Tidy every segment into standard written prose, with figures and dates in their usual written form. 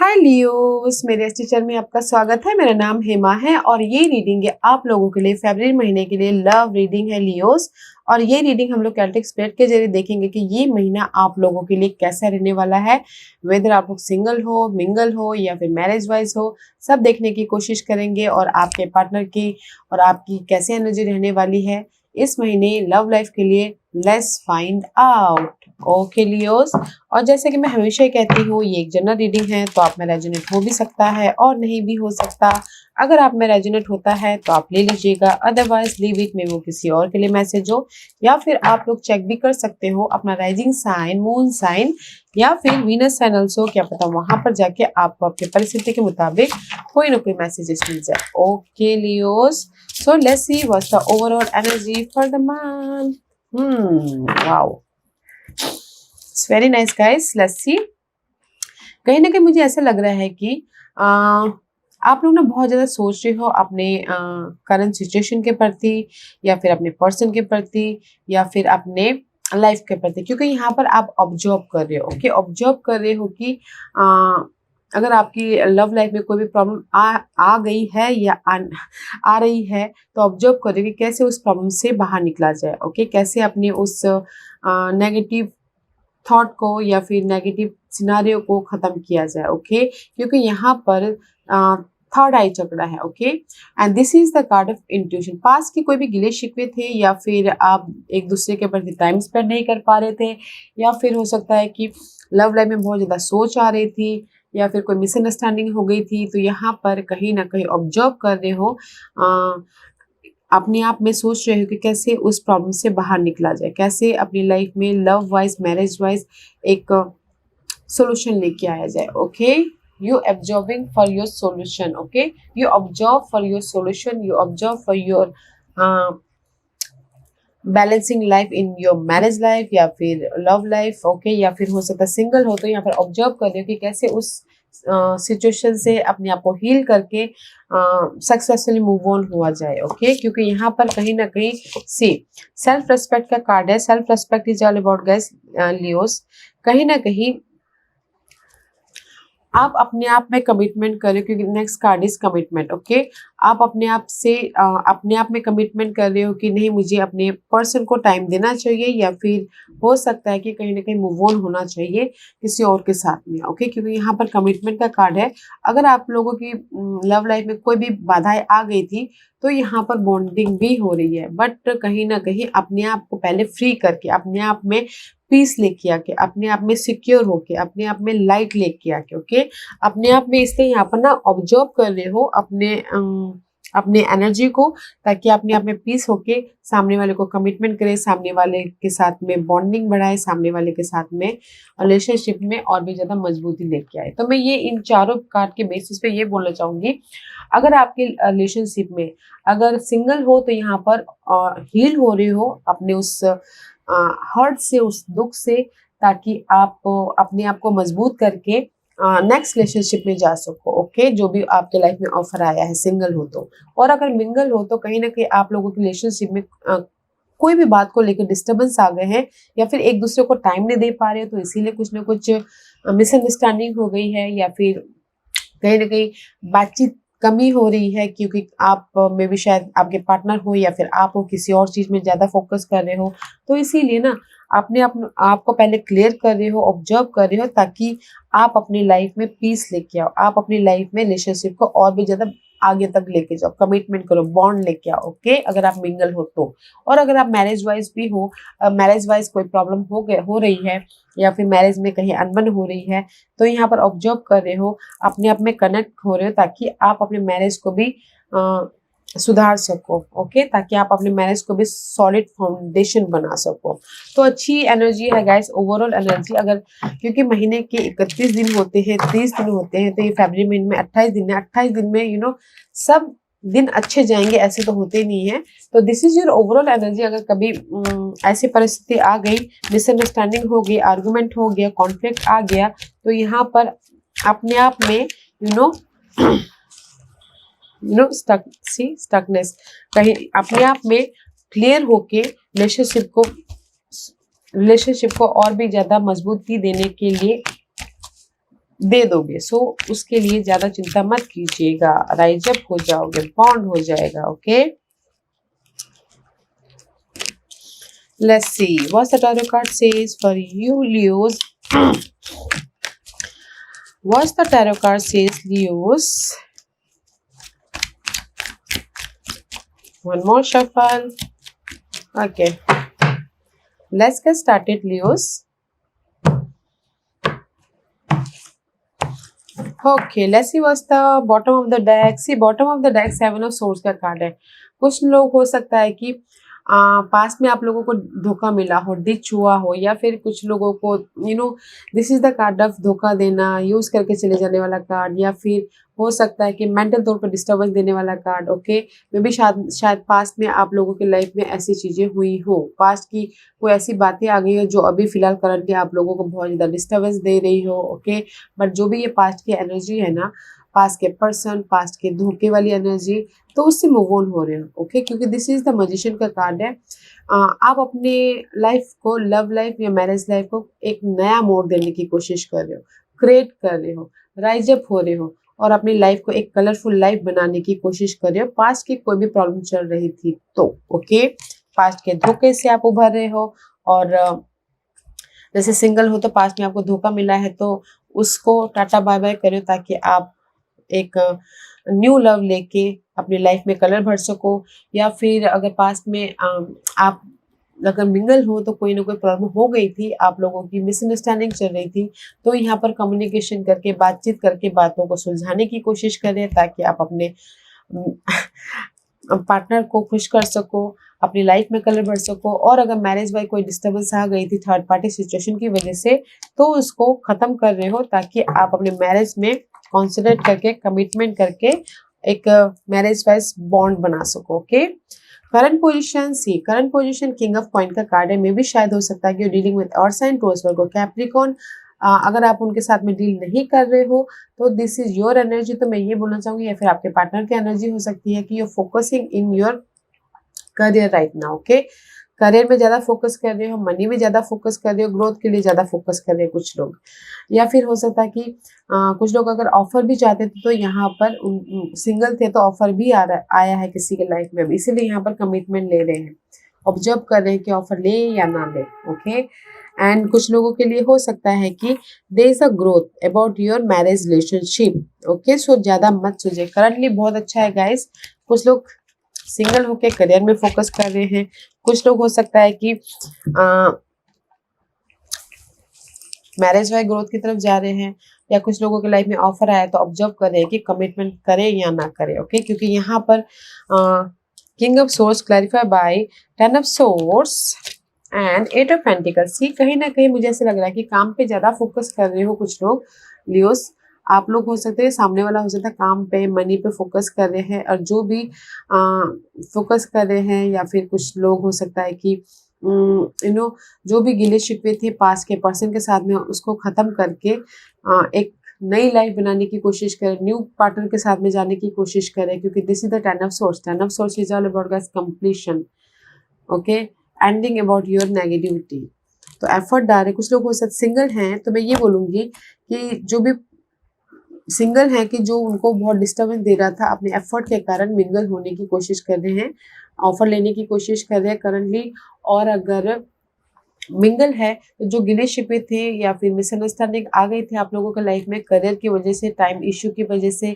हाय Leos, मेरे इस teacher में आपका स्वागत है। मेरा नाम हेमा है और ये रीडिंग है आप लोगों के लिए फरवरी महीने के लिए लव रीडिंग है लियोस। और ये रीडिंग हम लोग कैल्टिक स्पिरिट के जरिए देखेंगे कि ये महीना आप लोगों के लिए कैसा रहने वाला है। वेदर आप लोग सिंगल हो, मिंगल हो या फिर मैरिज वाइज हो, सब देखने की कोशिश करेंगे और आपके पार्टनर की और आपकी कैसे एनर्जी रहने वाली है इस महीने लव लाइफ के लिए। Let's find out. Okay Leos, और जैसे कि मैं हमेशा ही कहती हूँ ये एक जनरल रीडिंग है, तो आप में रेजोनेट हो भी सकता है और नहीं भी हो सकता। अगर आप में रेजोनेट होता है तो आप ले लीजिएगा, अदरवाइज लीव इट में वो किसी और के लिए मैसेज हो। या फिर आप लोग चेक भी कर सकते हो अपना राइजिंग साइन, मून साइन या फिर वीनस साइन ऑल्सो, क्या पता वहां पर जाके आपको आपके परिस्थिति के मुताबिक कोई ना कोई मैसेजेस मिल जाए। Okay Leos, so let's see what's the overall energy for the month. Wow, it's very nice guys, let's see. कहीं ना कहीं मुझे ऐसा लग रहा है कि आप लोग ना बहुत ज़्यादा सोच रहे हो अपने करंट सिचुएशन के प्रति या फिर अपने पर्सन के प्रति या फिर अपने लाइफ के प्रति, क्योंकि यहाँ पर आप ऑब्जर्व कर रहे हो। ओके, ऑब्जर्व कर रहे हो कि अगर आपकी लव लाइफ में कोई भी प्रॉब्लम आ गई है या आ रही है, तो ऑब्जर्व कर रहे हो कि कैसे उस प्रॉब्लम से बाहर निकला जाए। ओके, कैसे अपने उस नेगेटिव थॉट को या फिर नेगेटिव सिनारियो को खत्म किया जाए। ओके, क्योंकि यहाँ पर थर्ड आई चक्रा है। Okay, and this is the card of intuition. पास के कोई भी गिले शिकवे थे या फिर आप एक दूसरे के प्रति टाइम स्पेंड नहीं कर पा रहे थे, या फिर हो सकता है कि लव लाइफ में बहुत ज़्यादा सोच आ रही थी या फिर कोई मिसअंडरस्टैंडिंग हो गई थी, तो यहाँ पर कहीं ना कहीं ऑब्जर्व कर रहे हो, अपने आप में सोच रहे हो कि कैसे उस प्रॉब्लम से बाहर निकला जाए, कैसे अपनी लाइफ में लव वाइज, मैरिज वाइज एक सोल्यूशन लेके आया जाए। Okay, you observing for your solution. Okay, you observe for your solution, you observe for your balancing life in your marriage life या फिर लव लाइफ। ओके, या फिर हो सकता है सिंगल हो, तो यहाँ पर ऑब्जर्व कर रहे हो कि कैसे उस सिचुएशन से अपने आप को हील करके सक्सेसफुली मूव ऑन हुआ जाए। ओके, क्योंकि यहाँ पर कहीं ना कहीं सी सेल्फ रेस्पेक्ट का कार्ड है। Self respect is all about guys Leos. कहीं ना कहीं आप अपने आप में कमिटमेंट करें, क्योंकि next card is commitment. Okay, आप अपने आप से अपने आप में कमिटमेंट कर रहे हो कि नहीं, मुझे अपने पर्सन को टाइम देना चाहिए या फिर हो सकता है कि कहीं ना कहीं मूव ऑन होना चाहिए किसी और के साथ में। ओके, क्योंकि यहाँ पर कमिटमेंट का कार्ड है। अगर आप लोगों की लव लाइफ में कोई भी बाधाएं आ गई थी, तो यहाँ पर बॉन्डिंग भी हो रही है, बट कहीं ना कहीं अपने आप को पहले फ्री करके, अपने आप में पीस लेके आके, अपने आप में सिक्योर होके, अपने आप में लाइट लेके आके। ओके, अपने आप में इसलिए यहाँ पर ना ऑब्जर्व कर रहे हो अपने एनर्जी को, ताकि अपने आप में पीस होके सामने वाले को कमिटमेंट करे, सामने वाले के साथ में बॉन्डिंग बढ़ाए, सामने वाले के साथ में रिलेशनशिप में और भी ज्यादा मजबूती लेके आए। तो मैं ये इन चारों कार्ड के बेसिस पे ये बोलना चाहूंगी, अगर आपके रिलेशनशिप में अगर सिंगल हो तो यहाँ पर हील हो रही हो अपने उस हर्ट से, उस दुख से, ताकि आप अपने आप को मजबूत करके नेक्स्ट रिलेशनशिप में जा सको। ओके, जो भी आपके लाइफ में ऑफर आया है सिंगल हो तो। और अगर मिंगल हो तो कहीं ना कहीं आप लोगों की रिलेशनशिप में कोई भी बात को लेकर डिस्टर्बेंस आ गए हैं या फिर एक दूसरे को टाइम नहीं दे पा रहे हो, तो इसीलिए कुछ ना कुछ मिसअंडरस्टैंडिंग हो गई है या फिर कहीं ना कहीं बातचीत कमी हो रही है, क्योंकि आप में भी शायद आपके पार्टनर हो या फिर आप हो किसी और चीज में ज्यादा फोकस कर रहे हो। तो इसीलिए ना अपने आपको पहले क्लियर कर रहे हो, ऑब्जर्व कर रहे हो, ताकि आप अपनी लाइफ में पीस लेके आओ, आप अपनी लाइफ में रिलेशनशिप को और भी ज्यादा आगे तक लेके जाओ, कमिटमेंट करो, बॉन्ड लेके आओ। ओके, अगर आप मिंगल हो तो। और अगर आप मैरिज वाइज भी हो, मैरिज वाइज कोई प्रॉब्लम हो रही है या फिर मैरिज में कहीं अनबन हो रही है, तो यहाँ पर ऑब्जर्व कर रहे हो, अपने आप में कनेक्ट हो रहे हो, ताकि आप अपने मैरिज को भी सुधार सको। ओके, ताकि आप अपने मैरिज को भी सॉलिड फाउंडेशन बना सको। तो अच्छी एनर्जी है गाइस, ओवरऑल एनर्जी। अगर क्योंकि महीने के 31 दिन होते हैं, 30 दिन होते हैं, तो ये फरवरी महीने में 28 दिन है। 28 दिन में सब दिन अच्छे जाएंगे ऐसे तो होते नहीं है। तो this is your overall energy. अगर कभी ऐसी परिस्थिति आ गई, मिसअंडरस्टैंडिंग हो गई, आर्गुमेंट हो गया, कॉन्फ्लिक्ट आ गया, तो यहाँ पर अपने आप में स्टकनेस कहीं अपने आप में क्लियर होके रिलेशनशिप को और भी ज्यादा मजबूती देने के लिए दे दोगे। सो उसके लिए ज्यादा चिंता मत कीजिएगा, राइज अप हो जाओगे, बॉन्ड हो जाएगा। Okay, let's see what the tarot card says for you, Leos. What the tarot card says, Leos. One more shuffle. Okay, let's get started, Leos. Okay, let's see what's the bottom of the deck. See, bottom of the deck 7 of swords का card है। कुछ लोग हो सकता है कि पास में आप लोगों को धोखा मिला हो, डिच हुआ हो, या फिर कुछ लोगों को this is the card of धोखा देना, यूज करके चले जाने वाला कार्ड, या फिर हो सकता है कि मेंटल तौर पर डिस्टर्बेंस देने वाला कार्ड। ओके, मे बी शायद पास्ट में आप लोगों की लाइफ में ऐसी चीजें हुई हो, पास्ट की कोई ऐसी बातें आ गई हो जो अभी फिलहाल करंटली आप लोगों को बहुत ज्यादा डिस्टर्बेंस दे रही हो। ओके, बट जो भी ये पास्ट की एनर्जी है ना, पास्ट के पर्सन, पास्ट के धोखे वाली एनर्जी, तो उससे मूव ऑन हो रहे हो। ओके, क्योंकि दिस इज द मैजिशियन का कार्ड है। आप अपने लाइफ को, लव लाइफ या मैरिज लाइफ को एक नया मोड़ देने की कोशिश कर रहे हो, क्रिएट कर रहे हो, राइज अप हो रहे हो, और अपनी लाइफ को एक कलरफुल लाइफ बनाने की कोशिश कर रहे हो। पास्ट की कोई भी प्रॉब्लम चल रही थी तो ओके, पास्ट के धोखे से आप उभर रहे हो, और जैसे सिंगल हो तो पास्ट में आपको धोखा मिला है तो उसको टाटा बाय बाय करो, ताकि आप एक न्यू लव लेके अपनी लाइफ में कलर भर सको। या फिर अगर पास्ट में आप अगर मिंगल हो तो कोई ना कोई प्रॉब्लम हो गई थी, आप लोगों की मिसअंडरस्टैंडिंग चल रही थी, तो यहाँ पर कम्युनिकेशन करके, बातचीत करके बातों को सुलझाने की कोशिश करें, ताकि आप अपने पार्टनर को खुश कर सको, अपनी लाइफ में कलर भर सको। और अगर मैरिज बाय कोई डिस्टर्बेंस आ गई थी थर्ड पार्टी सिचुएशन की वजह से, तो उसको खत्म कर रहे हो, ताकि आप अपने मैरिज में कॉन्सेंट्रेट करके, कमिटमेंट करके एक मैरिज वाइज बॉन्ड बना सको। Okay, current position, see current position king of coin का कार्ड है। मे भी शायद हो सकता है कि dealing with earth sign, Taurus, Virgo, Capricorn. अगर आप उनके साथ में डील नहीं कर रहे हो तो दिस इज योर एनर्जी। तो मैं ये बोलना चाहूंगी, या फिर आपके पार्टनर की एनर्जी हो सकती है कि you focusing in your career right now. Okay, career में ज्यादा फोकस कर रहे हो, मनी में ज्यादा फोकस कर रहे हो, ग्रोथ के लिए ज्यादा फोकस कर रहे हैं कुछ लोग। या फिर हो सकता है कि कुछ लोग अगर ऑफर भी चाहते थे तो यहाँ पर सिंगल थे तो ऑफर भी आया है किसी के लाइफ में, इसीलिए यहाँ पर कमिटमेंट ले रहे हैं, ऑब्जर्व कर रहे हैं कि ऑफर ले या ना ले। ओके, एंड कुछ लोगों के लिए हो सकता है कि there is a growth about your marriage relationship. Okay, so ज्यादा मत सोचिए, करंटली बहुत अच्छा है गाइस। कुछ लोग सिंगल होके करियर में फोकस कर रहे हैं, कुछ लोग हो सकता है कि मैरिज वाइज ग्रोथ की तरफ जा रहे हैं, या कुछ लोगों के लाइफ में ऑफर आया तो ऑब्जर्व कर रहे हैं कि कमिटमेंट करें या ना करें। ओके, क्योंकि यहाँ पर king of swords clarify by 10 of swords and 8 of pentacles. कहीं ना कहीं मुझे ऐसे लग रहा है कि काम पे ज्यादा फोकस कर रहे हो कुछ लोग, लियोस। आप लोग हो सकते हैं, सामने वाला हो सकता है काम पे, मनी पे फोकस कर रहे हैं, और जो भी फोकस कर रहे हैं, या फिर कुछ लोग हो सकता है कि जो भी गिले शिकवे थे पास के पर्सन के साथ में, उसको खत्म करके एक नई लाइफ बनाने की कोशिश करें, न्यू पार्टनर के साथ में जाने की कोशिश करें, क्योंकि this is the 10 of source. 10 of source is all about guys completion. Okay, ending about your negativity. तो एफर्ट डाल रहे, कुछ लोग हो सकते सिंगल हैं तो मैं ये बोलूंगी कि जो भी सिंगल है कि जो उनको बहुत डिस्टर्बेंस दे रहा था, अपने एफर्ट के कारण मिंगल होने की कोशिश कर रहे हैं, ऑफर लेने की कोशिश कर रहे हैं करंटली। और अगर मिंगल है तो जो गिले शिकवे थे या फिर मिसअंडरस्टैंडिंग आ गई थी आप लोगों के लाइफ में करियर की वजह से, टाइम इश्यू की वजह से,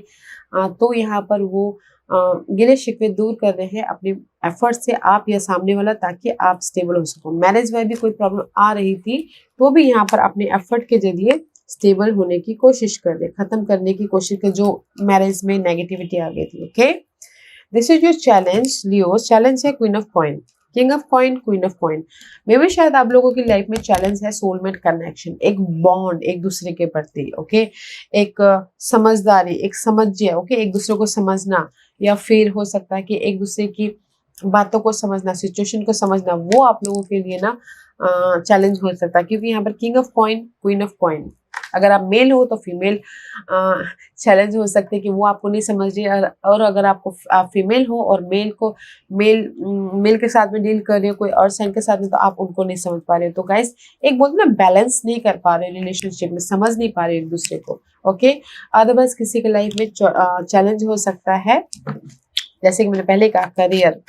तो यहाँ पर वो गिले शिकवे दूर कर रहे हैं अपने एफर्ट से, आप या सामने वाला, ताकि आप स्टेबल हो सको। मैरिज में भी कोई प्रॉब्लम आ रही थी तो भी यहाँ पर अपने एफर्ट के जरिए स्टेबल होने की कोशिश कर रहे, खत्म करने की कोशिश कर जो मैरिज में नेगेटिविटी आ गई थी। Okay, this is your challenge Leos. Challenge है queen of coin, king of coin, queen of coin. मे भी शायद आप लोगों की लाइफ में चैलेंज है सोलमेट कनेक्शन, एक बॉन्ड एक दूसरे के प्रति। ओके, एक समझदारी, एक समझिए। ओके, एक दूसरे को समझना, या फिर हो सकता है कि एक दूसरे की बातों को समझना, सिचुएशन को समझना, वो आप लोगों के लिए ना चैलेंज हो सकता है, क्योंकि यहाँ पर king of coin, queen of coin, अगर आप मेल हो तो फीमेल चैलेंज हो सकते हैं कि वो आपको नहीं समझ रही है, और अगर आप फीमेल हो और मेल के साथ में डील कर रहे हो कोई और साइन के साथ में, तो आप उनको नहीं समझ पा रहे हो। तो गाइस एक बोलते ना बैलेंस नहीं कर पा रहे रिलेशनशिप में, समझ नहीं पा रहे एक दूसरे को। ओके, अदरवाइज किसी के लाइफ में चैलेंज हो सकता है, जैसे कि मैंने पहले कहा, करियर,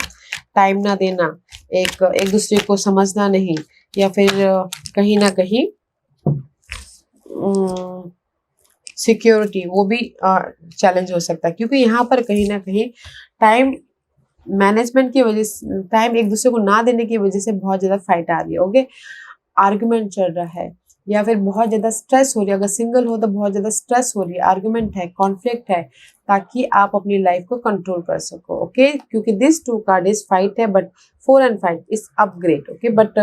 टाइम ना देना, एक दूसरे को समझना नहीं, या फिर कहीं ना कहीं सिक्योरिटी, वो भी चैलेंज हो सकता है, क्योंकि यहाँ पर कहीं ना कहीं टाइम मैनेजमेंट की वजह से, टाइम एक दूसरे को ना देने की वजह से बहुत ज्यादा फाइट आ रही है। ओके, आर्गुमेंट चल रहा है, या फिर बहुत ज्यादा स्ट्रेस हो रही है। अगर सिंगल हो तो बहुत ज्यादा स्ट्रेस हो रही है, आर्गुमेंट है, कॉन्फ्लिक्ट है, ताकि आप अपनी लाइफ को कंट्रोल कर सको। ओके, क्योंकि दिस 2 कार्ड इज फाइट है, but 4 and 5 is upgrade. Okay, but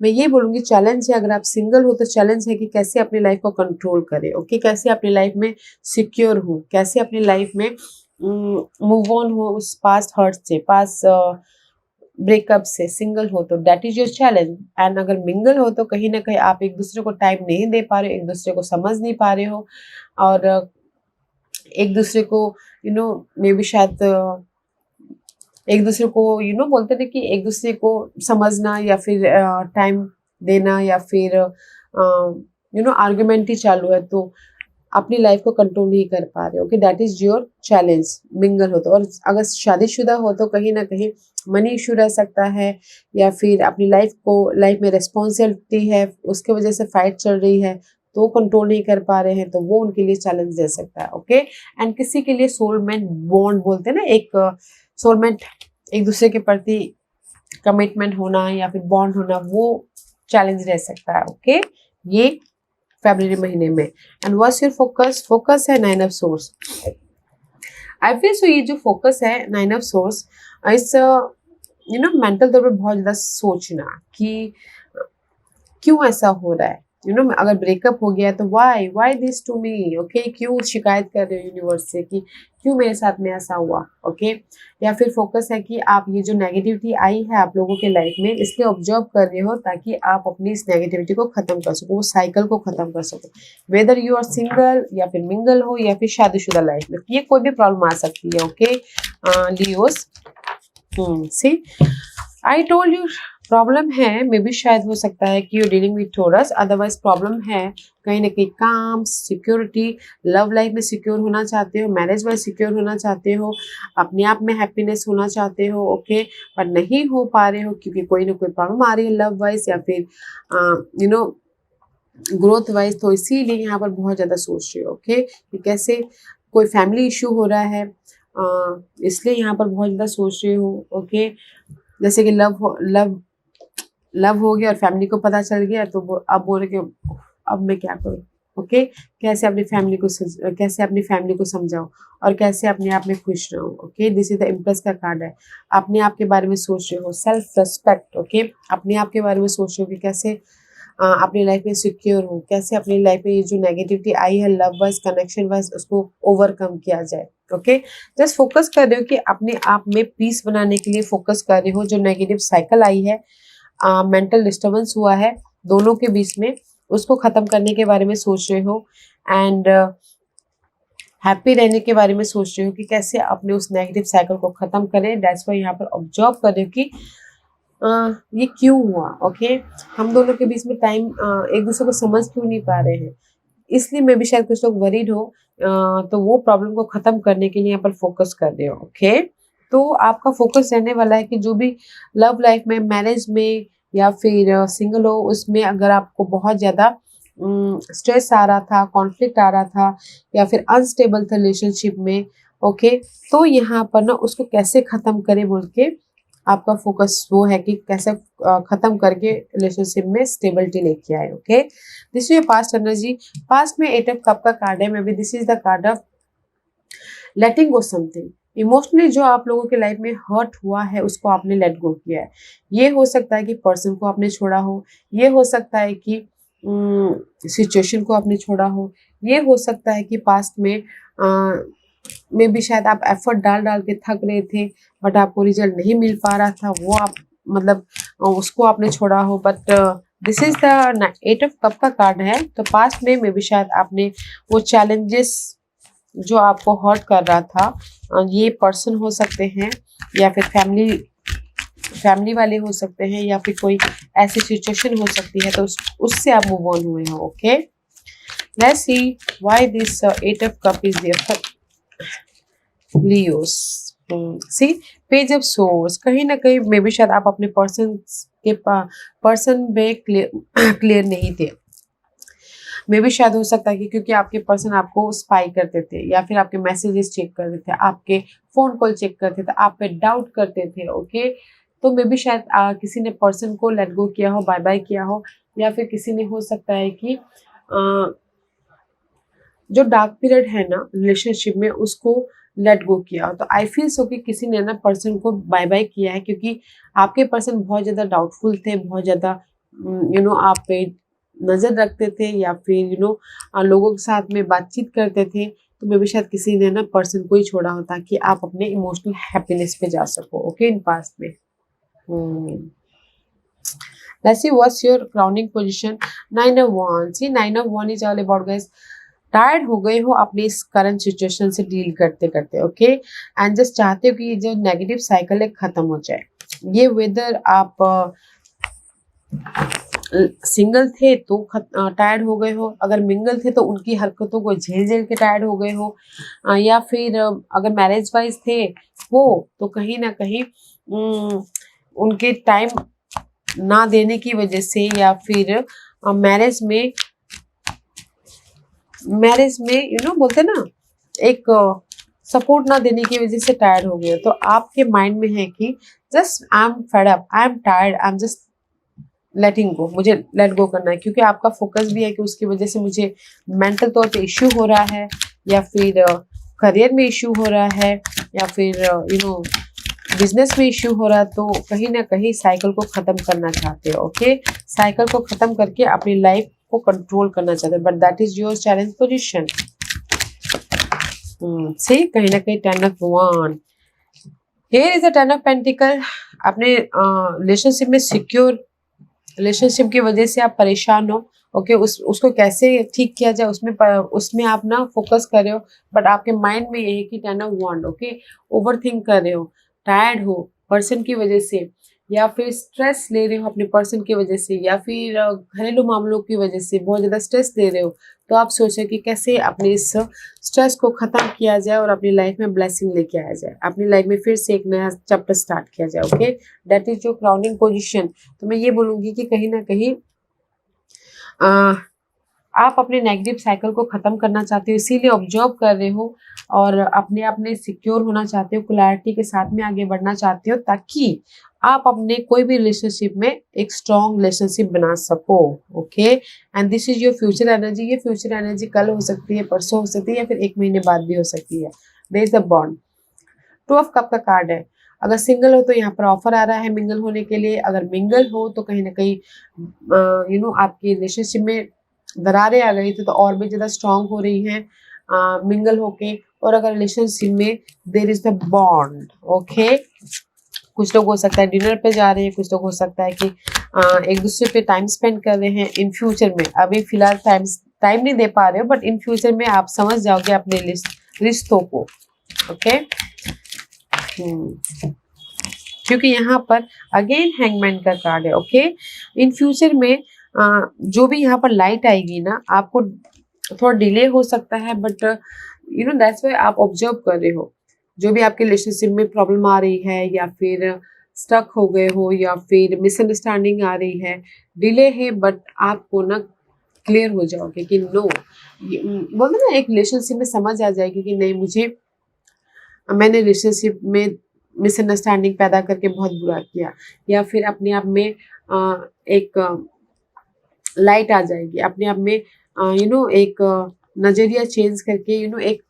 मैं ये बोलूंगी चैलेंज है, अगर आप सिंगल हो तो चैलेंज है कि कैसे अपनी लाइफ को कंट्रोल करें। ओके, कैसे अपनी लाइफ में सिक्योर हो, कैसे अपनी लाइफ में मूव ऑन हो उस पास्ट हर्ट से, पास्ट ब्रेकअप से। सिंगल हो तो that is your challenge, and अगर मिंगल हो तो कहीं ना कहीं आप एक दूसरे को टाइम नहीं दे पा रहे हो, एक दूसरे को समझ नहीं पा रहे हो, और एक दूसरे को मे बी शायद एक दूसरे को बोलते ना कि एक दूसरे को समझना, या फिर टाइम देना, या फिर आर्गुमेंट ही चालू है, तो अपनी लाइफ को कंट्रोल नहीं कर पा रहे हो। Okay, that is your challenge mingle हो तो। और अगर शादीशुदा हो तो कहीं ना कहीं मनी इशू रह सकता है, या फिर अपनी लाइफ में रिस्पॉन्सिबिलिटी है, उसके वजह से फाइट चल रही है, तो कंट्रोल नहीं कर पा रहे हैं, तो वो उनके लिए चैलेंज दे सकता है। ओके, एंड किसी के लिए सोलमेट बॉन्ड बोलते हैं ना, एक सोलमेट, एक दूसरे के प्रति कमिटमेंट होना या फिर बॉन्ड होना, वो चैलेंज रह सकता है। ओके, ये फरवरी महीने में। And what's your focus? Focus है 9 of source. I feel so ये जो फोकस है 9 ऑफ सोर्स, इस मेंटल तौर पे बहुत ज्यादा सोचना कि क्यों ऐसा हो रहा है। अगर ब्रेकअप हो गया तो why this to me. Okay, क्यों शिकायत कर रहे हो यूनिवर्स से कि क्यों मेरे साथ में ऐसा हुआ। ओके, या फिर फोकस है कि आप ये जो नेगेटिविटी आई है आप लोगों के लाइफ में, इसलिए ऑब्जर्व कर रहे हो ताकि आप अपनी इस नेगेटिविटी को खत्म कर सको, वो साइकिल को खत्म कर सको। वेदर यू आर सिंगल या फिर मिंगल हो या फिर शादीशुदा लाइफ में, ये कोई भी प्रॉब्लम आ सकती है। Okay Leos, see I told you problem है, मे बी शायद हो सकता है कि you dealing with Taurus, otherwise problem है कहीं ना कहीं काम, सिक्योरिटी, लव लाइफ में सिक्योर होना चाहते हो, मैरिज वाइज सिक्योर होना चाहते हो, अपने आप में हैप्पीनेस होना चाहते हो। ओके, पर नहीं हो पा रहे हो क्योंकि कोई ना कोई प्रॉब्लम आ रही है लव वाइज या फिर ग्रोथ वाइज, तो इसीलिए यहाँ पर बहुत ज्यादा सोच रहे हो। ओके, कि कैसे कोई फैमिली इशू हो रहा है, इसलिए यहाँ पर बहुत ज्यादा सोच रहे हो। ओके, जैसे कि लव हो गया और फैमिली को पता चल गया, तो वो अब बोल रहे कि अब मैं क्या करूं। ओके, कैसे अपनी फैमिली को समझाओ और कैसे अपने आप में खुश रहो। Okay, this is the impress का कार्ड है। अपने आप के बारे में सोच रहे हो, सेल्फ रेस्पेक्ट। ओके, अपने आप के बारे में सोच रहे हो कि कैसे अपनी लाइफ में सिक्योर हो, कैसे अपनी लाइफ में ये जो नेगेटिविटी आई है लव वाइज, कनेक्शन वाइज, उसको ओवरकम किया जाए। ओके, जस्ट फोकस कर रहे हो कि अपने आप में पीस बनाने के लिए फोकस कर रहे हो। जो नेगेटिव साइकिल आई है, मेंटल डिस्टर्बेंस हुआ है दोनों के बीच में, उसको खत्म करने के बारे में सोच रहे हो, एंड हैप्पी रहने के बारे में सोच रहे हो कि कैसे अपने उस नेगेटिव साइकिल को खत्म करें। दैट्स वाई यहाँ पर ऑब्जर्व कर रहे हो कि ये क्यों हुआ। ओके, हम दोनों के बीच में टाइम एक दूसरे को समझ क्यों नहीं पा रहे हैं, इसलिए मैं भी शायद कुछ लोग वरीड हो, तो वो प्रॉब्लम को खत्म करने के लिए यहाँ पर फोकस कर रहे हो। ओके, तो आपका फोकस रहने वाला है कि जो भी लव लाइफ में, मैरिज में या फिर सिंगल हो, उसमें अगर आपको बहुत ज्यादा स्ट्रेस आ रहा था, कॉन्फ्लिक्ट आ रहा था, या फिर अनस्टेबल था रिलेशनशिप में, ओके, तो यहाँ पर ना उसको कैसे खत्म करें बोल के आपका फोकस वो है कि कैसे खत्म करके रिलेशनशिप में स्टेबिलिटी लेके आए। Okay, this is your past energy. Past में 8 ऑफ कप का कार्ड है, may be this is the card of letting go something. Emotionally जो आप लोगों के लाइफ में हर्ट हुआ है उसको आपने लेट गो किया है। ये हो सकता है कि पर्सन को आपने छोड़ा हो, ये हो सकता है कि सिचुएशन को आपने छोड़ा हो, ये हो सकता है कि पास्ट में भी शायद आप एफर्ट डाल डाल के थक रहे थे बट आपको रिजल्ट नहीं मिल पा रहा था, वो आप मतलब उसको आपने छोड़ा हो, but this is the 8 of cup का कार्ड है। तो पास्ट में मे बी शायद आपने वो चैलेंजेस जो आपको हर्ट कर रहा था, ये पर्सन हो सकते हैं या फिर फैमिली वाले हो सकते हैं या फिर कोई ऐसी सिचुएशन हो सकती है, तो उससे आप मूव ऑन हुए हो। Okay, let's see why this 8 of cup is there for Leos. See page of swords, कहीं ना कहीं मे बी शायद आप अपने पर्सन में क्लियर नहीं थे। मे भी शायद हो सकता है कि क्योंकि आपके पर्सन आपको स्पाई करते थे या फिर आपके मैसेजेस चेक करते थे, आपके फोन कॉल चेक करते थे, आप पे डाउट करते थे। ओके, तो मे भी शायद किसी ने पर्सन को लेट गो किया हो, बाय बाय किया हो, या फिर किसी ने हो सकता है कि जो डार्क पीरियड है ना रिलेशनशिप में उसको लेट गो किया हो। तो आई फील सो कि किसी ने ना पर्सन को बाय बाय किया है, क्योंकि आपके पर्सन बहुत ज़्यादा डाउटफुल थे, बहुत ज़्यादा आप पे नज़र रखते थे या फिर लोगों के साथ में बातचीत करते थे। तो मे भी शायद किसी ने ना पर्सन को ही छोड़ा होता कि आप अपने इमोशनल हैप्पीनेस पे जा सको। ओके, इन पास्ट में। Let's see what's your crowning position. 9 of Wands. See, 9 of Wands is all about, guys, tired हो गए हो अपनी इस करंट सिचुएशन से डील करते करते। ओके, एंड जस्ट चाहते हो कि ये जो नेगेटिव साइकिल है खत्म हो जाए। ये वेदर आप सिंगल थे तो टायर्ड हो गए हो, अगर मिंगल थे तो उनकी हरकतों को झेल झेल के टायर्ड हो गए हो, या फिर अगर मैरिज वाइज थे हो तो कहीं ना कहीं उनके टाइम ना देने की वजह से या फिर मैरिज में बोलते ना एक सपोर्ट ना देने की वजह से टायर्ड हो गए। तो आपके माइंड में है कि just I am fed up, I am tired, I am just letting go, मुझे लेट गो करना है, क्योंकि आपका फोकस भी है कि उसकी वजह से मुझे मेंटल तौर पे इश्यू हो रहा है या फिर करियर में इश्यू हो रहा है या फिर बिजनेस में इश्यू हो रहा है। तो कहीं ना कहीं साइकिल को खत्म करना चाहते हो। ओके, साइकिल को खत्म करके अपनी लाइफ को कंट्रोल करना चाहते हो, but that is your challenge position. See, कहीं ना कहीं 10 of Wands, here is the 10 of Pentacles। अपने रिलेशनशिप में सिक्योर रिलेशनशिप की वजह से आप परेशान हो। ओके, उसको कैसे ठीक किया जाए उसमें आप ना फोकस कर रहे हो, बट आपके माइंड में ये है कि 10 of Wands। Okay, over think कर रहे हो, टायर्ड हो पर्सन की वजह से, या फिर स्ट्रेस ले रहे हो अपने पर्सन की वजह से, या फिर घरेलू मामलों की वजह से बहुत ज़्यादा स्ट्रेस ले रहे हो। तो आप सोचो कि कैसे अपने इस स्ट्रेस को ख़त्म किया जाए और अपनी लाइफ में ब्लेसिंग लेके आया जाए, अपनी लाइफ में फिर से एक नया चैप्टर स्टार्ट किया जाए। Okay, that is your crowning position. तो मैं ये बोलूँगी कि कहीं ना कहीं आप अपने नेगेटिव साइकिल को ख़त्म करना चाहते हो, इसीलिए ऑब्जर्व कर रहे हो और अपने आप में सिक्योर होना चाहते हो, क्लैरिटी के साथ में आगे बढ़ना चाहते हो, ताकि आप अपने कोई भी रिलेशनशिप में एक स्ट्रॉन्ग रिलेशनशिप बना सको। Okay, and this is your future energy. ये फ्यूचर एनर्जी कल हो सकती है, परसों हो सकती है, या फिर 1 महीने बाद भी हो सकती है। There is a bond. 2 of cup का कार्ड है। अगर सिंगल हो तो यहाँ पर ऑफर आ रहा है मिंगल होने के लिए, अगर मिंगल हो तो कहीं ना कहीं आपकी रिलेशनशिप में दरारें आ गई थी तो और भी ज़्यादा स्ट्रांग हो रही हैं मिंगल होके। और अगर रिलेशनशिप में there is the bond. Okay, कुछ लोग हो सकता है डिनर पे जा रहे हैं, कुछ लोग हो सकता है कि एक दूसरे पे टाइम स्पेंड कर रहे हैं। इन फ्यूचर में अभी फिलहाल टाइम नहीं दे पा रहे हो, बट इन फ्यूचर में आप समझ जाओगे अपने रिश्तों को। ओके, क्योंकि यहाँ पर अगेन हैंगमैन का कार्ड है। ओके, इन फ्यूचर में जो भी यहाँ पर लाइट आएगी ना, आपको थोड़ा डिले हो सकता है, बट दैट्स व्हाई आप ऑब्जर्व कर रहे हो जो भी आपके रिलेशनशिप में प्रॉब्लम आ रही है, या फिर स्टक हो गए हो, या फिर मिसअंडरस्टैंडिंग आ रही है, डिले है, बट आपको ना क्लियर हो जाओगे कि नो, बोलते ना एक रिलेशनशिप में समझ आ जाएगी कि नहीं, मैंने रिलेशनशिप में मिसअंडरस्टैंडिंग पैदा करके बहुत बुरा किया, या फिर अपने आप में एक लाइट आ जाएगी अपने आप में, एक नजरिया चेंज करके एक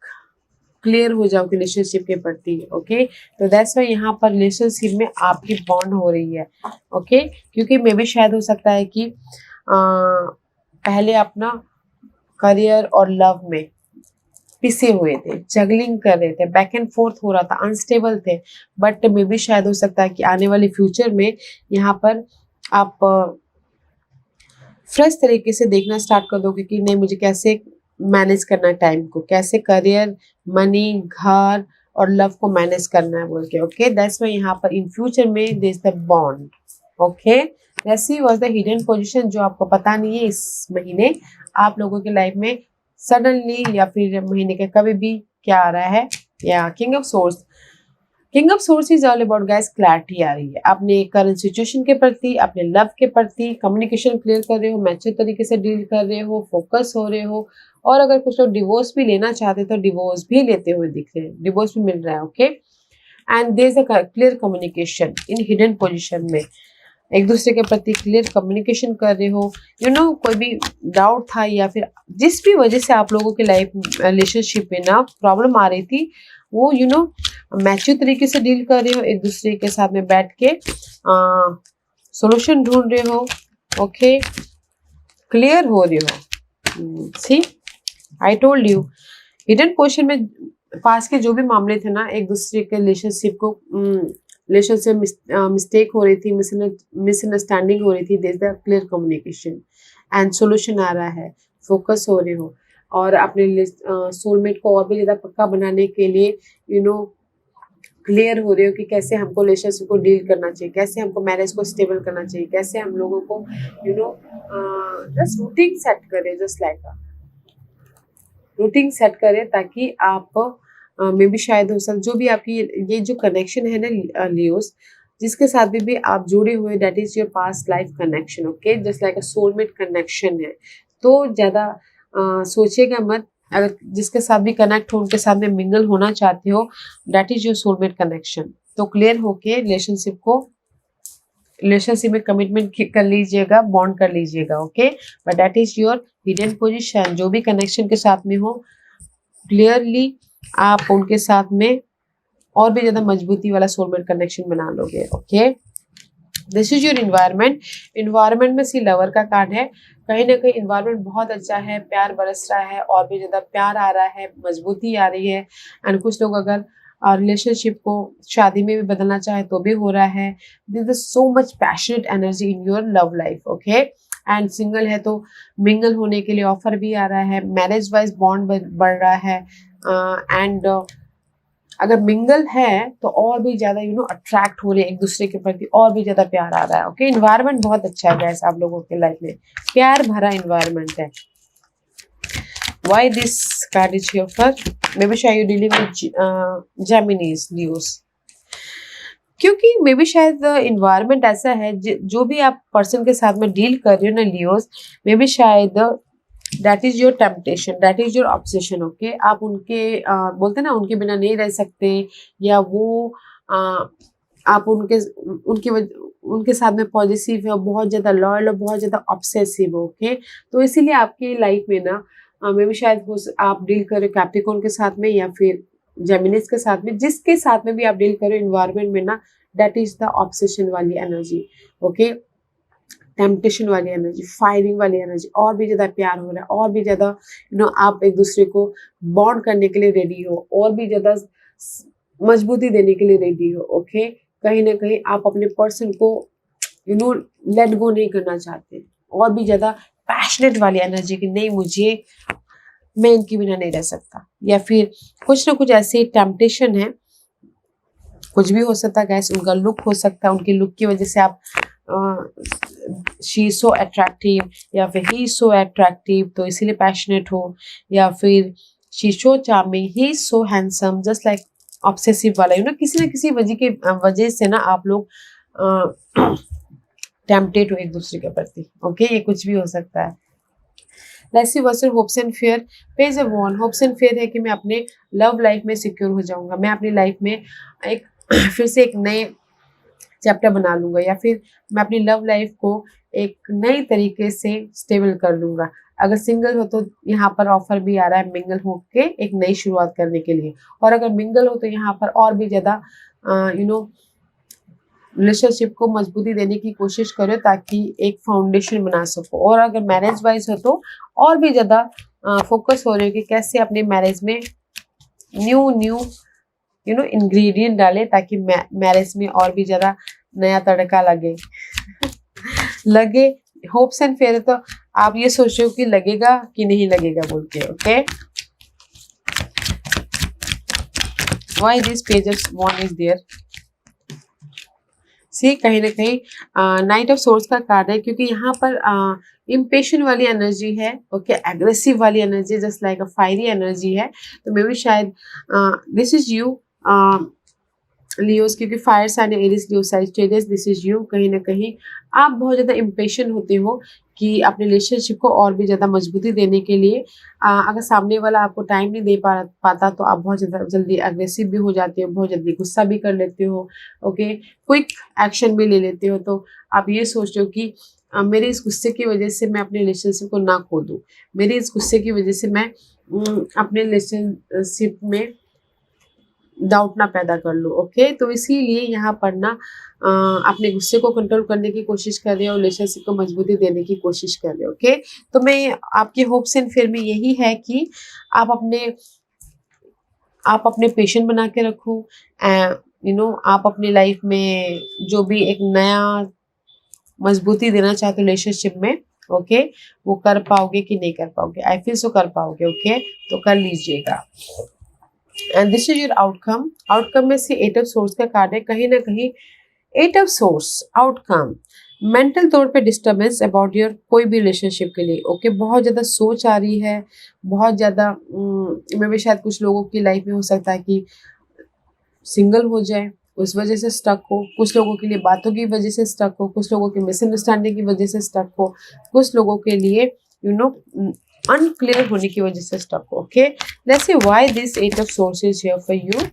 क्लियर हो जाओ रिलेशनशिप के प्रति। ओके, तो दैट्स वाई यहाँ पर रिलेशनशिप में आपकी बॉन्ड हो रही है। ओके, क्योंकि मे भी शायद हो सकता है कि पहले अपना करियर और लव में पिसे हुए थे, जगलिंग कर रहे थे, बैक एंड फोर्थ हो रहा था, अनस्टेबल थे, बट मे भी शायद हो सकता है कि आने वाले फ्यूचर में यहाँ पर आप फ्रेश तरीके से देखना स्टार्ट कर दोगे कि नहीं मुझे कैसे मैनेज करना है टाइम को, कैसे करियर, मनी, घर और लव को मैनेज करना है बोल के। ओके, दैट्स व्हाई यहाँ पर इन फ्यूचर में there is the bond. Okay, ऐसी वाज द हिडन पोजीशन जो आपको पता नहीं है इस महीने आप लोगों की लाइफ में सडनली या फिर महीने के कभी भी क्या आ रहा है। या king of source, king of source is all about guys clarity आ रही है अपने करंट सिचुएशन के प्रति, अपने लव के प्रति, कम्युनिकेशन क्लियर कर रहे हो, मैच्योर तरीके से डील कर रहे हो, फोकस हो रहे हो। और अगर कुछ लोग डिवोर्स भी लेना चाहते तो डिवोर्स भी लेते हुए दिख रहे हैं, डिवोर्स भी मिल रहा है। Okay, and there is a clear communication in hidden position में, एक दूसरे के प्रति क्लियर कम्युनिकेशन कर रहे हो। कोई भी डाउट था या फिर जिस भी वजह से आप लोगों की लाइफ रिलेशनशिप में ना प्रॉब्लम आ रही थी, वो मैच्योर तरीके से डील कर रहे हो, एक दूसरे के साथ में बैठ के सॉल्यूशन ढूंढ रहे हो। ओके, क्लियर हो रहे हो। See, I told you, hidden position में पास के जो भी मामले थे ना, एक दूसरे के रिलेशनशिप को रिलेशनशिप मिस्टेक हो रही थी, मिसअंडरस्टैंडिंग हो रही थी, there is the clear communication and solution आ रहा है, फोकस हो रहे हो और अपने सोलमेट को और भी ज़्यादा पक्का बनाने के लिए क्लियर हो रहे हो कि कैसे हमको रिलेशनशिप को डील करना चाहिए, कैसे हमको मैरिज को स्टेबल करना चाहिए, कैसे हम लोगों को जस्ट रूटीन सेट करें, जस्ट लाइक रूटीन सेट करें ताकि आप मे भी शायद हो सकता जो भी आपकी ये जो कनेक्शन है ना लियोस, जिसके साथ भी आप जुड़े हुए, that is your past life connection. Okay, just like a soulmate connection है। तो ज़्यादा सोचिएगा मत, अगर जिसके साथ भी कनेक्ट हो उनके साथ में मिंगल होना चाहते हो, that is your soulmate connection. तो क्लियर होके रिलेशनशिप में कमिटमेंट कर लीजिएगा, बॉन्ड कर लीजिएगा। Okay, but that is your hidden position. जो भी कनेक्शन के साथ में हो, क्लियरली आप उनके साथ में और भी ज्यादा मजबूती वाला सोलमेट कनेक्शन बना लोगे। Okay, this is your environment. Environment में सी लवर का कार्ड है, कहीं ना कहीं इन्वायरमेंट बहुत अच्छा है, प्यार बरस रहा है, और भी ज्यादा प्यार आ रहा है, मजबूती आ रही है। एंड कुछ लोग अगर रिलेशनशिप को शादी में भी बदलना चाहे तो भी हो रहा है। This is so much passionate energy in your love life. Okay, and single है तो मिंगल होने के लिए ऑफर भी आ रहा है, मैरिज वाइज बॉन्ड बढ़ रहा है। एंड अगर मिंगल है तो और भी ज्यादा अट्रैक्ट हो रहे हैं एक दूसरे के प्रति, और भी ज्यादा प्यार आ रहा है। ओके, इन्वायरमेंट बहुत अच्छा है गैस, आप लोगों के लाइफ में प्यार भरा इन्वायरमेंट है। Why this card is here for? Maybe शायद you dealing with Geminis, Leos. क्योंकि मे बी शायद इन्वायरमेंट ऐसा है जो भी आप पर्सन के साथ में डील कर रहे हो ना लियोस, मे बी शायद that is your temptation, that is your obsession. Okay, आप उनके बोलते ना उनके बिना नहीं रह सकते, या वो आप उनके साथ में पॉजिटिव है, बहुत ज़्यादा लॉयल और बहुत ज़्यादा ऑब्सेसिव। ओके, तो इसीलिए आपकी लाइफ में ना मे बी शायद आप डील करें कैप्रिकॉर्न के साथ में या फिर जेमिनिस के साथ में, जिसके साथ में भी आप डील करो इन्वायरमेंट में ना, दैट इज द ऑब्सेशन वाली एनर्जी। ओके, टेम्पटेशन वाली एनर्जी, फायरिंग वाली एनर्जी, और भी ज़्यादा प्यार हो रहा है, और भी ज़्यादा आप एक दूसरे को बॉन्ड करने के लिए रेडी हो, और भी ज़्यादा मजबूती देने के लिए रेडी हो। ओके, कहीं ना कहीं आप अपने पर्सन को लेट गो नहीं करना चाहते, और भी ज़्यादा पैशनेट वाली एनर्जी की नहीं मैं इनके बिना नहीं रह सकता, या फिर कुछ ना कुछ ऐसी टेम्पटेशन है, कुछ भी हो सकता है गैस, उनका लुक हो सकता है, उनकी लुक की वजह से आप शी इज सो अट्रैक्टिव या फिर ही इज सो अट्रैक्टिव तो इसीलिए पैशनेट हो, या फिर she is so charming, he is so handsome, just like obsessive वाला किसी ना किसी वजह से ना आप लोग टेम्पटेड हो एक दूसरे के प्रति। ओके, ये कुछ भी हो सकता है। Let's see what's your hopes and fear. Page of wand, hopes and fear है कि मैं अपने लव लाइफ में सिक्योर हो जाऊंगा, मैं अपनी लाइफ में एक फिर से एक नए चैप्टर बना लूंगा, या फिर मैं अपनी लव लाइफ को एक नई तरीके से स्टेबल कर लूंगा। अगर सिंगल हो तो यहाँ पर ऑफर भी आ रहा है मिंगल होके एक नई शुरुआत करने के लिए, और अगर मिंगल हो तो यहाँ पर और भी ज़्यादा रिलेशनशिप को मजबूती देने की कोशिश करो ताकि एक फाउंडेशन बना सको। और अगर मैरिज वाइज हो तो और भी ज़्यादा फोकस हो रहे हो कि कैसे अपने मैरिज में न्यू इंग्रेडिएंट डाले ताकि मैरिज में और भी ज़्यादा नया तड़का लगे। होप्स एंड फेयर तो आप ये सोच रहे हो कि लगेगा कि नहीं लगेगा बोल के, okay. Why this page of one is there? See कहीं ना कहीं नाइट ऑफ सोर्स का कार्ड है, क्योंकि यहाँ पर इम्पेशेंट वाली एनर्जी है, ओके, एग्रेसिव वाली energy, just like a fiery energy है। तो मे बी शायद दिस इज यू लियोस, क्योंकि fire sign Aries Leo Sagittarius, this is you. कहीं ना कहीं आप बहुत ज़्यादा इम्पेशेंट होते हो कि अपने रिलेशनशिप को और भी ज़्यादा मजबूती देने के लिए अगर सामने वाला आपको टाइम नहीं दे पाता तो आप बहुत ज़्यादा जल्दी एग्रेसिव भी हो जाते हो, बहुत जल्दी गुस्सा भी कर लेते हो, ओके, क्विक एक्शन भी ले लेते हो। तो आप ये सोच रहे हो कि मेरे इस गुस्से की वजह से मैं अपने रिलेशनशिप को ना खो दूँ, मेरे इस गुस्से की वजह से मैं अपने रिलेशनशिप में डाउट ना पैदा कर लो, ओके। तो इसीलिए यहाँ पर ना अपने गुस्से को कंट्रोल करने की कोशिश कर रहे हो, रिलेशनशिप को मजबूती देने की कोशिश कर रहे हो, ओके। तो मैं आपकी होप्स एंड फियर में यही है कि आप अपने पेशेंट बना के रखो, आप अपनी लाइफ में जो भी एक नया मजबूती देना चाहते हो रिलेशनशिप में, ओके, वो कर पाओगे कि नहीं कर पाओगे? आई फील सो कर पाओगे, ओके, तो कर लीजिएगा। And this is your outcome. Outcome में से 8 ऑफ सोर्स का कार्ड है। कहीं ना कहीं 8 ऑफ सोर्स आउटकम, मेंटल तौर पे डिस्टर्बेंस अबाउट योर कोई भी रिलेशनशिप के लिए, ओके। बहुत ज़्यादा सोच आ रही है, बहुत ज़्यादा मे भी शायद कुछ लोगों की लाइफ में हो सकता है कि सिंगल हो जाए, उस वजह से स्टक हो, कुछ लोगों के लिए बातों की वजह से स्टक हो, कुछ लोगों की मिसअंडरस्टैंडिंग की वजह से स्टक हो, कुछ लोगों के लिए अनक्लियर होने की वजह से स्टक हो, okay. Let's see why this 8 of source is here for you.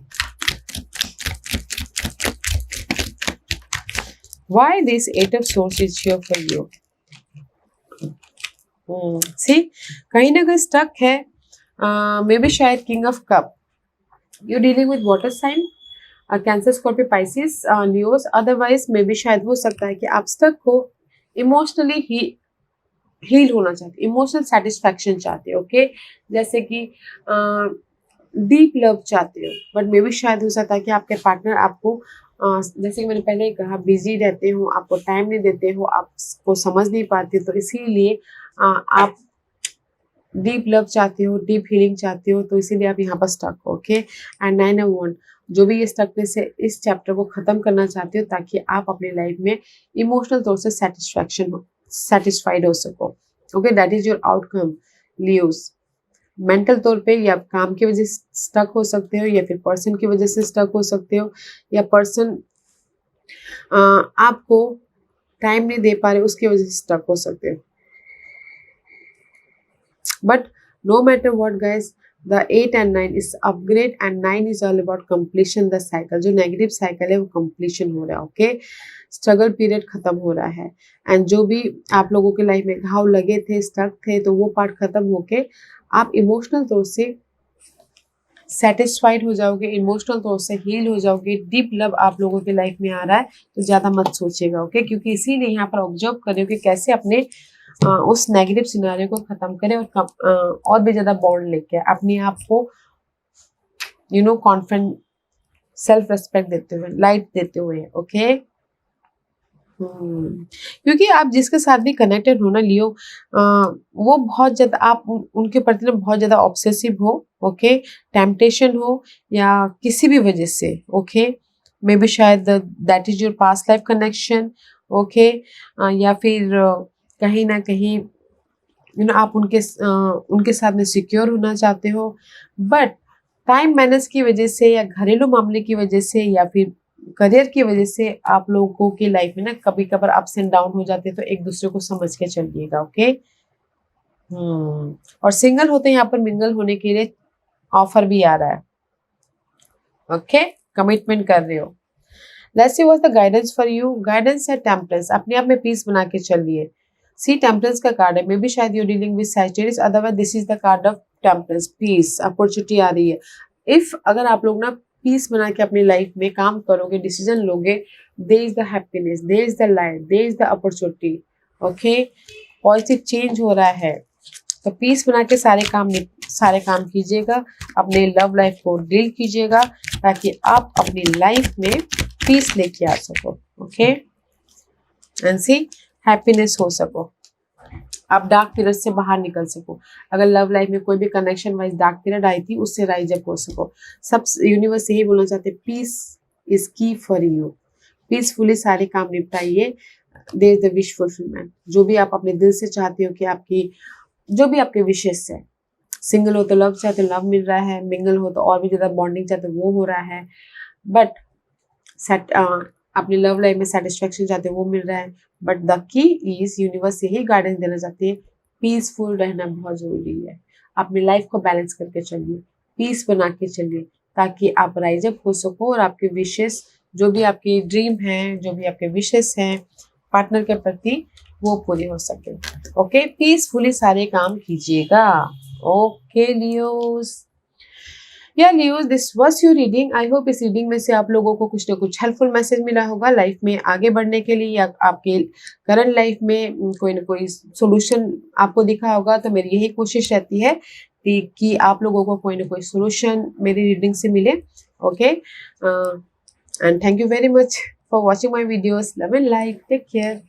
Why this 8 of Swords is here for you? See, कहीं ना कहीं स्टक है, मे बी शायद king of cup. You dealing with water sign, Cancer, Scorpio, Pisces, Leos. Otherwise may B शायद हो सकता है कि आप स्टक हो, इमोशनली हील होना चाहते, इमोशनल सेटिस्फैक्शन चाहते हो, ओके। जैसे कि डीप लव चाहते हो, बट मे बी शायद हो सकता है कि आपके पार्टनर आपको जैसे कि मैंने पहले ही कहा, बिजी रहते हो, आपको टाइम नहीं देते हो, आपको समझ नहीं पाते, तो इसीलिए आप डीप लव चाहते हो, डीप हीलिंग चाहते हो, तो इसीलिए आप यहाँ पर स्टक हो, ओके। एंड 9 ऑफ वंड, जो भी ये स्टकनेस है, इस चैप्टर को खत्म करना चाहते हो ताकि आप अपनी लाइफ में इमोशनल तौर से सेटिस्फाइड हो सको, okay. That is your outcome Leos. Mental तौर पे या काम की वजह से स्टक हो सकते हो, या फिर पर्सन की वजह से स्टक हो सकते हो, या पर्सन आपको टाइम नहीं दे पा रहे उसकी वजह से स्टक हो सकते हो। But no matter what guys, the 8 and 9 is upgrade, and 9 is all about completion the cycle. जो नेगेटिव साइकिल है वो कंप्लीशन हो रहा है, ओके। स्ट्रगल पीरियड खत्म हो रहा है, एंड जो भी आप लोगों के लाइफ में घाव लगे थे, स्टक थे, तो वो पार्ट खत्म होके आप इमोशनल तौर से सेटिस्फाइड हो जाओगे, इमोशनल तौर से हील हो जाओगे। डीप लव आप लोगों की लाइफ में आ रहा है, तो ज़्यादा मत सोचिएगा, ओके। क्योंकि इसीलिए यहाँ पर ऑब्जर्व करें कि कैसे अपने उस नेगेटिव सिनारियो को खत्म करें और भी ज़्यादा बॉन्ड लेके अपने आप को कॉन्फिडेंट, सेल्फ रेस्पेक्ट देते हुए, लाइट देते हुए, ओके। क्योंकि आप जिसके साथ भी कनेक्टेड हो ना लियो, वो बहुत ज्यादा आप उनके प्रति ना बहुत ज्यादा ऑब्सेसिव हो, ओके। टेम्पटेशन हो या किसी भी वजह से, ओके, मे बी शायद that is your past life connection, okay, या फिर कहीं ना कहीं आप उनके साथ में सिक्योर होना चाहते हो, बट टाइम मैनेज की वजह से या घरेलू मामले की वजह से या फिर करियर की वजह से आप लोगों की लाइफ में ना कभी कभार अप्स एंड डाउन हो जाते हैं, तो एक दूसरे को समझ के चलिएगा, ओके। और सिंगल होते हैं यहाँ पर मिंगल होने के लिए ऑफर भी आ रहा है, ओके। कमिटमेंट कर रहे हो। Let's see what's the guidance for you. Guidance है टेम्परेंस, अपने आप में पीस बना के चलिए। सी टेम्परेंस का कार्ड है, मे बी शायद you dealing with Sagittarius, otherwise this is the card of temperance, peace, opportunity आ रही है। इफ अगर आप लोग ना पीस बना के अपनी लाइफ में काम करोगे, डिसीजन लोगे, there is the happiness, there is the light, there is the opportunity, okay. Positive change हो रहा है, तो पीस बना के सारे काम कीजिएगा, अपने लव लाइफ को डील कीजिएगा ताकि आप अपनी लाइफ में पीस लेके आ सको, ओके, एंड सी हैप्पीनेस हो सको। आप डार्क पीरियड से बाहर निकल सको। अगर लव लाइफ में कोई भी connection wise dark period I थी, उससे राइज अप हो सको। सब यूनिवर्स यही बोलना चाहते, peace is key for you. Peacefully सारे काम निपटाइए, there is the wish fulfilment. जो भी आप अपने दिल से चाहते हो कि आपकी जो भी आपके विशेष है, सिंगल हो तो लव चाहते हो, लव मिल रहा है, मिंगल हो तो और भी ज्यादा बॉन्डिंग चाहते हो, वो हो रहा है। बट अपनी लव लाइफ में सेटिस्फेक्शन चाहते हो, वो मिल रहा है। But the key is, universe यही गाइडेंस देना चाहती है, पीसफुल रहना बहुत जरूरी है। अपनी लाइफ को बैलेंस करके चलिए, पीस बना के चलिए, ताकि आप राइज अप हो सको और आपके विशेष, जो भी आपकी ड्रीम है, जो भी आपके विशेष हैं पार्टनर के प्रति, वो पूरी हो सके। ओके, पीसफुली सारे काम कीजिएगा। ओके लियोस, या Leos, this was your reading. I hope इस रीडिंग में से आप लोगों को कुछ ना कुछ हेल्पफुल मैसेज मिला होगा लाइफ में आगे बढ़ने के लिए, या आपके करंट लाइफ में कोई ना कोई सोल्यूशन आपको दिखा होगा। तो मेरी यही कोशिश रहती है कि आप लोगों को कोई ना कोई सोल्यूशन मेरी रीडिंग से मिले। Okay, and thank you very much for watching my videos. Love and like, take care.